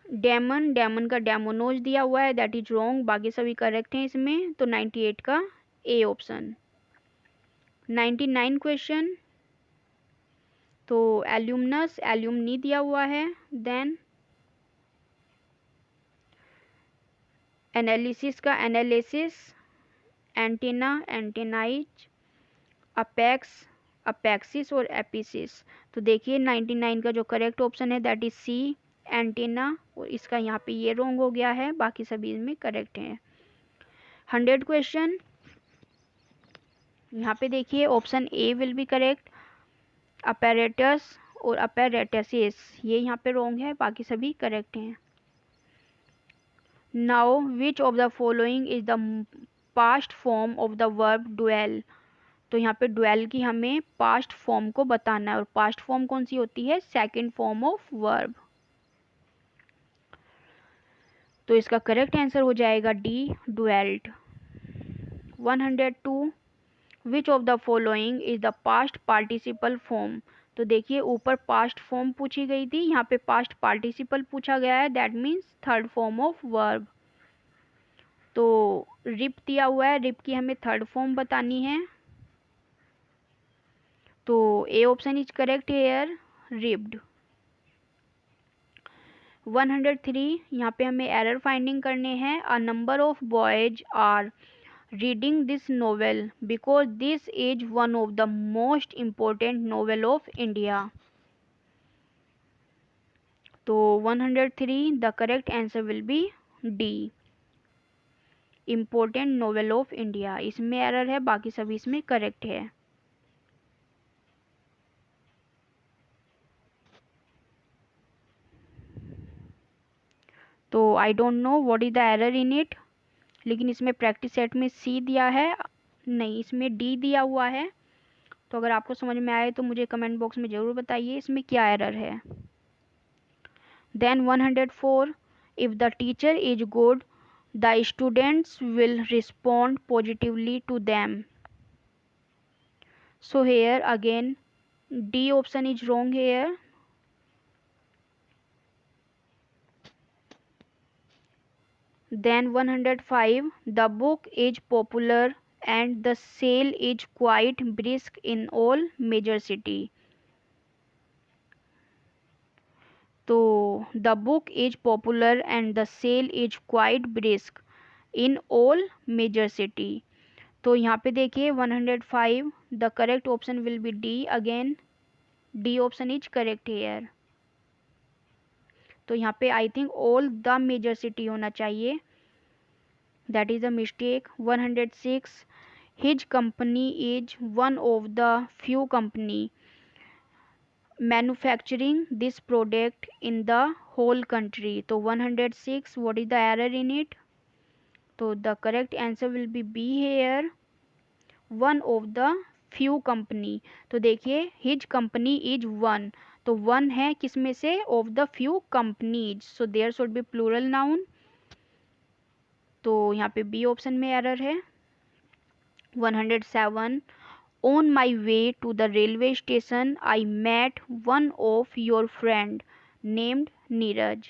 S1: demon, demon का डेमोनोज दिया हुआ है, दैट इज रॉन्ग, बाकी सभी करेक्ट हैं इसमें, तो 98 का ए ऑप्शन। 99 क्वेश्चन, तो एल्यूमनस, एल्यूमनी दिया हुआ है, देन एनालिसिस का एनालिसिस, एंटीना, एंटेनाइज, अपेक्स, अपेक्सिस और एपिसिस, तो देखिए 99 का जो करेक्ट ऑप्शन है दैट इज सी, एंटीना, और इसका यहाँ पे ये रॉन्ग हो गया है, बाकी सभी इसमें करेक्ट हैं। 100 क्वेश्चन, यहाँ पे देखिए option A will be correct, apparatus और अपैरेटसिस, ये यहाँ पे रॉन्ग है, बाकी सभी करेक्ट हैं। Now which of the following is the past form of the verb duel, तो यहाँ पे डुएल की हमें पास्ट फॉर्म को बताना है, और पास्ट फॉर्म कौन सी होती है, सेकंड फॉर्म ऑफ वर्ब, तो इसका करेक्ट आंसर हो जाएगा D, dwelt. 102, which of the following is the past participle form, तो देखिए ऊपर पास्ट फॉर्म पूछी गई थी, यहाँ पे पास्ट पार्टिसिपल पूछा गया है, that means third form of verb, तो रिप दिया हुआ है, रिप की हमें थर्ड फॉर्म बतानी है, तो A option is correct here, ripped. 103, यहाँ पे हमें एरर फाइंडिंग करने हैं, a number of boys are reading this novel because this is one of the most important novel of India, तो 103 the correct answer will be D, important novel of India, इसमें error है, बाकी सभी इसमें correct है। तो I don't know what is the error in it, लेकिन इसमें प्रैक्टिस सेट में सी दिया है, नहीं इसमें डी दिया हुआ है, तो अगर आपको समझ में आए तो मुझे कमेंट बॉक्स में ज़रूर बताइए इसमें क्या एरर है। Then 104, if the teacher is good the students will respond positively to them, so here again D option is wrong here. Then 105, the book is popular and the sale is quite brisk in all major city, तो the book is popular and the sale is quite brisk in all major city, तो यहाँ पे देखिए 105 the correct option will be D again, D option is correct here, तो यहाँ पे I think all the major city होना चाहिए, that is a mistake. 106, his company is one of the few company manufacturing this product in the whole country, तो 106 what is the error in it, तो the correct answer will be B here, one of the few company, तो देखिए his company is one, तो one है किसमें से, of the few companies, so there should be plural noun, तो यहाँ पे बी ऑप्शन में एरर है। 107, on my way to the railway station I met one of your friend named Neeraj,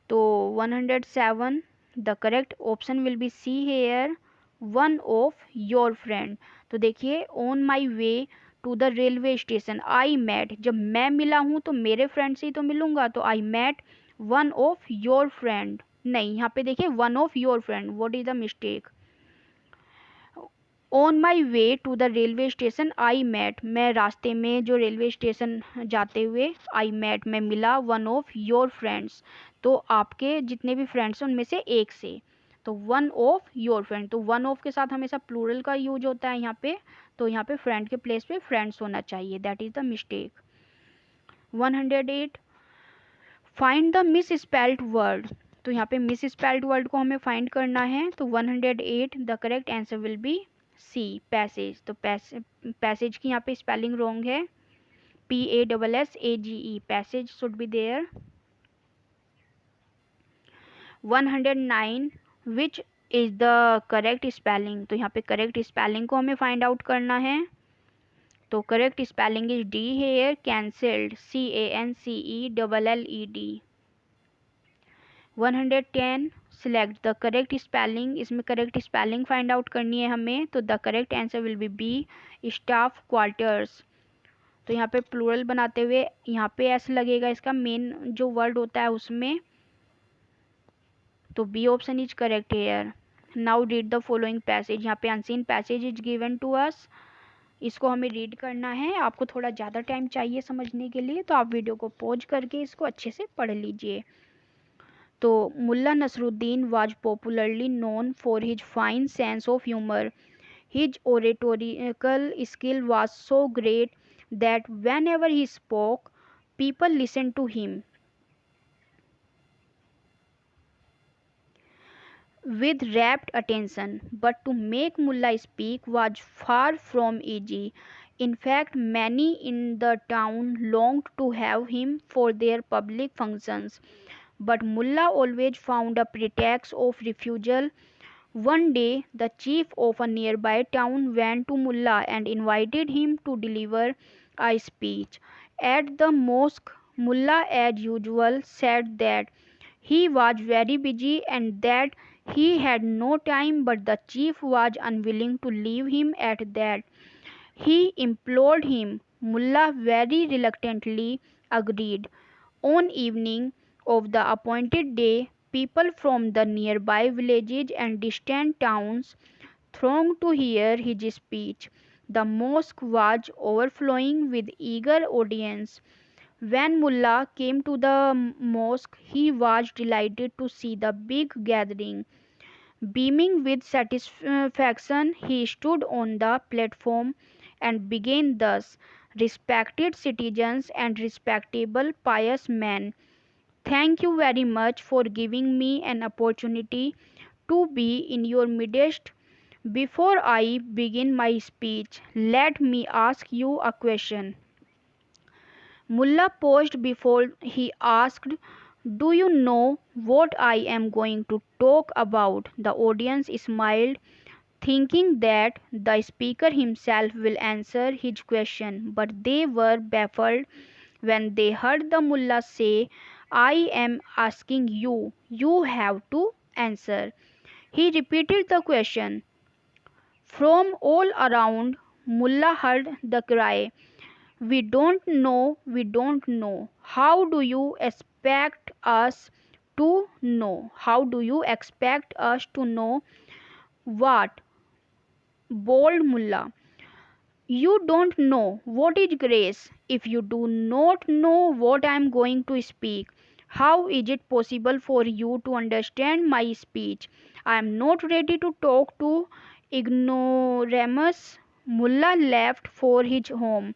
S1: तो 107 the correct option will be C here, one of your friend, तो देखिए on my way to the railway station I met, जब मैं मिला हूँ तो मेरे friend से ही तो मिलूंगा, तो I met one of your friend नहीं, यहाँ पे देखिए one of your friend, what is the mistake. On my way to the railway station I met, मैं रास्ते में जो रेलवे स्टेशन जाते हुए आई मैट, मैं मिला वन ऑफ योर फ्रेंड्स, तो आपके जितने भी फ्रेंड्स हैं उनमें से एक से, तो वन ऑफ योर फ्रेंड, तो वन ऑफ के साथ हमेशा प्लूरल का यूज होता है यहाँ पे, तो यहाँ पे फ्रेंड के प्लेस पे फ्रेंड्स होना चाहिए, that is the mistake. 108 find the miss spelled word, तो यहाँ पे मिस स्पेल्ड वर्ड को हमें फाइंड करना है, तो 108 the correct answer will be C passage, तो पैसेज की यहाँ पे स्पेलिंग रॉन्ग है, PASSAGE, passage should be there. 109 which is the correct spelling, तो यहाँ पे करेक्ट स्पेलिंग को हमें फाइंड आउट करना है, तो correct spelling is D here, cancelled, CANCELLED। 110 select the correct spelling, इसमें करेक्ट स्पेलिंग फाइंड आउट करनी है हमें, तो the correct answer will be B, staff quarters, तो यहाँ पे प्लूरल बनाते हुए यहाँ पे एस लगेगा, इसका मेन जो वर्ड होता है उसमें, तो B option is correct here. Now read the following passage, यहाँ पे unseen passage is given to us, इसको हमें रीड करना है, आपको थोड़ा ज़्यादा टाइम चाहिए समझने के लिए, तो आप वीडियो को पॉज करके इसको अच्छे से पढ़ लीजिए। तो Mulla Nasruddin was popularly known for his fine sense of humour, his oratorical skill was so great that whenever he spoke, people listened to him with rapt attention. But to make Mullah speak was far from easy. In fact, many in the town longed to have him for their public functions, but Mullah always found a pretext of refusal. One day, the chief of a nearby town went to Mullah and invited him to deliver a speech. At the mosque, Mullah, as usual, said that he was very busy and that he had no time, but the chief was unwilling to leave him at that. He implored him. Mullah very reluctantly agreed. On evening of the appointed day, people from the nearby villages and distant towns thronged to hear his speech. The mosque was overflowing with eager audience. When Mullah came to the mosque, he was delighted to see the big gathering. Beaming with satisfaction, he stood on the platform and began thus: Respected citizens and respectable pious men, thank you very much for giving me an opportunity to be in your midst. Before I begin my speech, let me ask you a question. Mullah paused before he asked, do you know what I am going to talk about? The audience smiled, thinking that the speaker himself will answer his question, but they were baffled when they heard the mullah say, I am asking you, you have to answer. He repeated the question. From all around, mullah heard the cry, we don't know, we don't know. How do you expect us to know? How do you expect us to know what? Bold Mullah. You don't know what is grace. If you do not know what I am going to speak, how is it possible for you to understand my speech? I am not ready to talk to ignoramus. Mullah left for his home.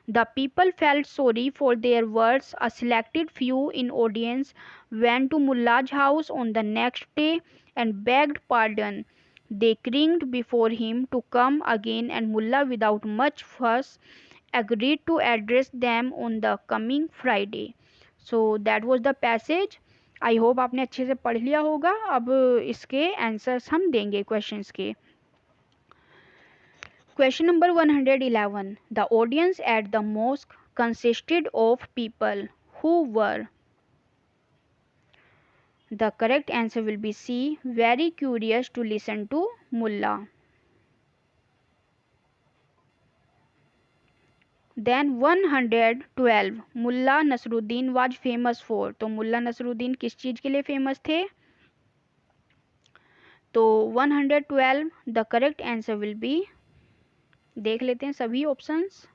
S1: The people felt sorry for their words. A selected few in audience went to Mullah's house on the next day and begged pardon. They cringed before him to come again, and Mullah, without much fuss, agreed to address them on the coming Friday. So that was the passage. I hope आपने अच्छे से पढ़ लिया होगा। अब इसके answers हम देंगे क्वेश्चंस के। Question number 111. The audience at the mosque consisted of people who were. The correct answer will be C. Very curious to listen to Mullah. Then 112. Mullah Nasruddin was famous for. तो Mulla Nasruddin किस चीज़ के लिए famous थे? तो 112 the correct answer will B, देख लेते हैं सभी options.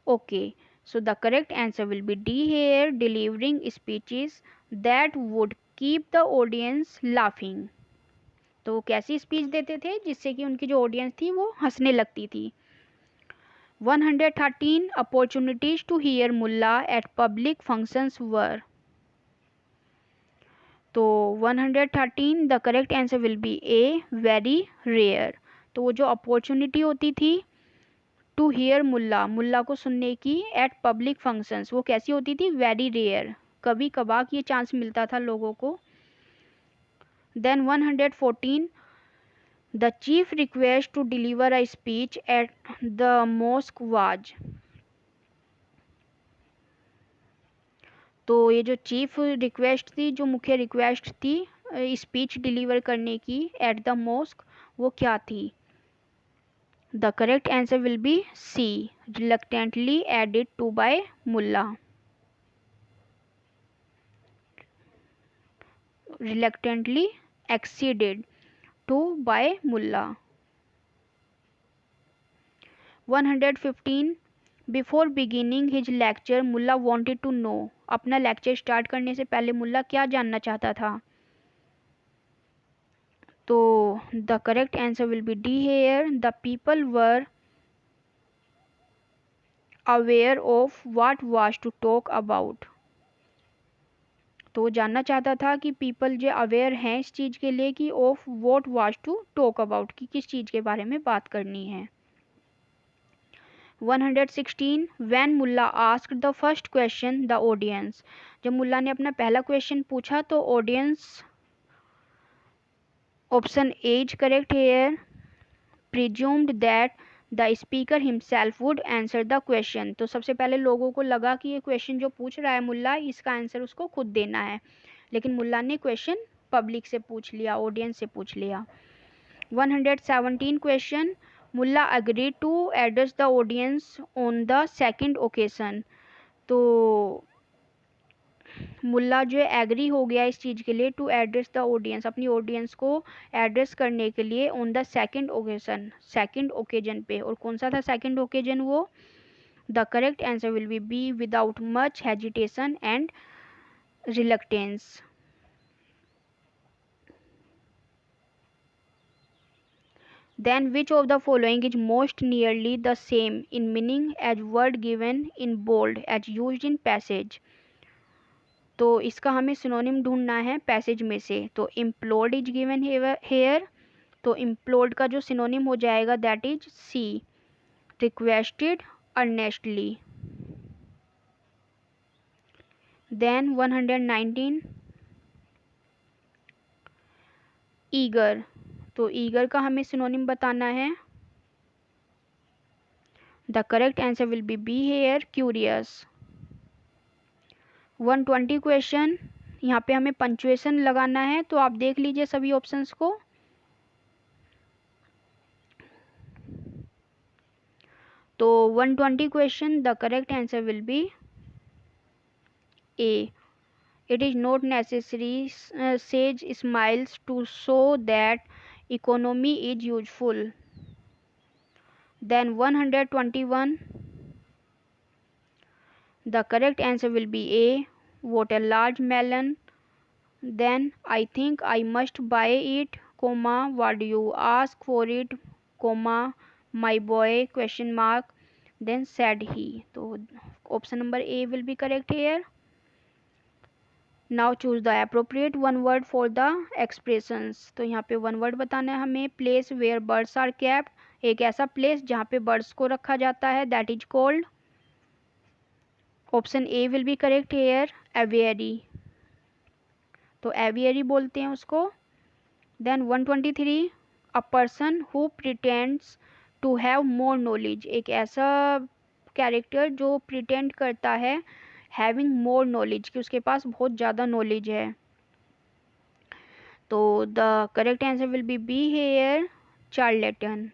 S1: Okay, so the correct answer will be D here, delivering speeches that would keep the audience laughing। तो कैसी स्पीच देते थे जिससे कि उनकी जो ऑडियंस थी वो हंसने लगती थी। 113 opportunities to hear Mulla at public functions were. तो 113 the correct answer will be A, very rare. तो वो जो अपॉर्चुनिटी होती थी टू हियर मुल्ला, मुल्ला को सुनने की, एट पब्लिक फंक्शंस, वो कैसी होती थी, वेरी रेयर, कभी कभार ये चांस मिलता था लोगों को। Then 114 the chief request to deliver a speech at the mosque was. तो ये जो चीफ रिक्वेस्ट थी, जो मुख्य रिक्वेस्ट थी स्पीच डिलीवर करने की एट द मॉस्क, वो क्या थी। The correct answer will be C, reluctantly एडेड to by Mulla. reluctantly acceded to by mullah। 115 before beginning his lecture mullah wanted to know, अपना लेक्चर स्टार्ट करने से पहले मुल्ला क्या जानना चाहता था। तो the correct answer will be D here, the people were aware of what was to talk about. तो वो जानना चाहता था कि पीपल जो अवेयर हैं इस चीज़ के लिए कि of what was to talk about, कि किस चीज़ के बारे में बात करनी है। 116 when Mulla asked the first question the audience, जब मुल्ला ने अपना पहला क्वेश्चन पूछा तो audience, option A is correct here, presumed that the speaker himself would answer the question. तो सबसे पहले लोगों को लगा कि ये क्वेश्चन जो पूछ रहा है मुल्ला, इसका आंसर उसको खुद देना है, लेकिन मुल्ला ने क्वेश्चन पब्लिक से पूछ लिया, ऑडियंस से पूछ लिया। 117 question, Mulla agree to address the audience on the second occasion. तो मुल्ला जो है एग्री हो गया इस चीज़ के लिए, टू एड्रेस द ऑडियंस, अपनी ऑडियंस को एड्रेस करने के लिए, on the second occasion, second occasion पे। और कौन सा था सेकंड ओकेजन वो, the correct answer will be B, without much hesitation and reluctance. Then which of the following is most nearly the same in meaning as word given in bold as used in passage। तो इसका हमें synonym ढूंढना है passage में से। तो इम्प्लोर्ड is given here, तो इम्प्लोर्ड का जो सिनोनिम हो जाएगा that is C, requested earnestly. Then 119 eager, तो ईगर का हमें सिनोनिम बताना है। The correct answer will be B here, curious. 120 question, यहाँ पे हमें पंचुएशन लगाना है, तो आप देख लीजिए सभी ऑप्शंस को। तो 120 question, the correct answer will be A, it is not necessary sage smiles to show that economy is useful। Then 121 the correct answer will be A, what a large melon। Then I think I must buy it, comma what do you ask for it, comma my boy question mark, then said he। तो option number A will be correct here। Now choose the appropriate one word for the expressions. तो यहाँ पे one word बताना है हमें, place where birds are kept, एक ऐसा place जहाँ पे बर्ड्स को रखा जाता है, that is called, option A will be correct here, aviary. तो एवियरी बोलते हैं उसको। देन 123 a person who pretends to have more knowledge, एक ऐसा कैरेक्टर जो प्रिटेंड करता है हैविंग मोर नॉलेज, कि उसके पास बहुत ज़्यादा नॉलेज है। तो the correct answer will be B here, charlatan.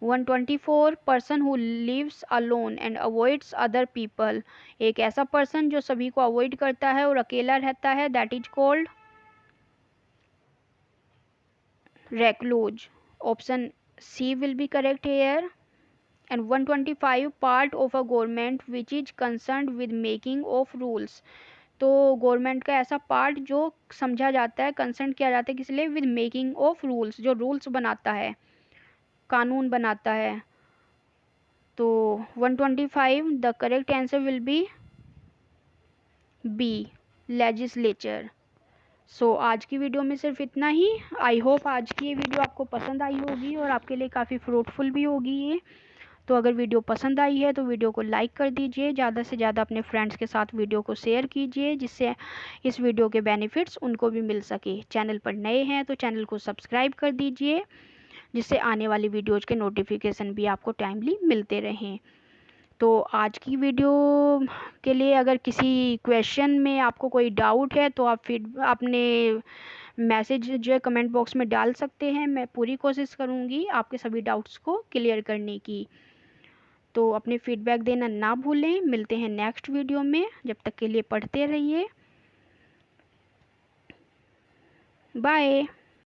S1: 124 person who lives alone and avoids other people, एक ऐसा पर्सन जो सभी को अवॉइड करता है और अकेला रहता है, that is called recluse. Option C will be correct here. And 125 part of a government which is concerned with making of rules. तो गवर्नमेंट का ऐसा पार्ट जो समझा जाता है, कंसर्न किया जाता है किस लिए, विद मेकिंग ऑफ रूल्स, जो रूल्स बनाता है, कानून बनाता है। तो 125 the correct answer will be B, legislature. So आज की वीडियो में सिर्फ इतना ही। आई होप आज की ये वीडियो आपको पसंद आई होगी और आपके लिए काफ़ी फ्रूटफुल भी होगी ये। तो अगर वीडियो पसंद आई है तो वीडियो को लाइक कर दीजिए, ज़्यादा से ज़्यादा अपने फ्रेंड्स के साथ वीडियो को शेयर कीजिए, जिससे इस वीडियो के बेनिफिट्स उनको भी मिल सके। चैनल पर नए हैं तो चैनल को सब्सक्राइब कर दीजिए, जिससे आने वाली वीडियोज़ के नोटिफिकेशन भी आपको टाइमली मिलते रहें। तो आज की वीडियो के लिए अगर किसी क्वेश्चन में आपको कोई डाउट है तो आप फिर अपने मैसेज जो है कमेंट बॉक्स में डाल सकते हैं। मैं पूरी कोशिश करूँगी आपके सभी डाउट्स को क्लियर करने की। तो अपने फीडबैक देना ना भूलें। मिलते हैं नेक्स्ट वीडियो में, जब तक के लिए पढ़ते रहिए। बाय।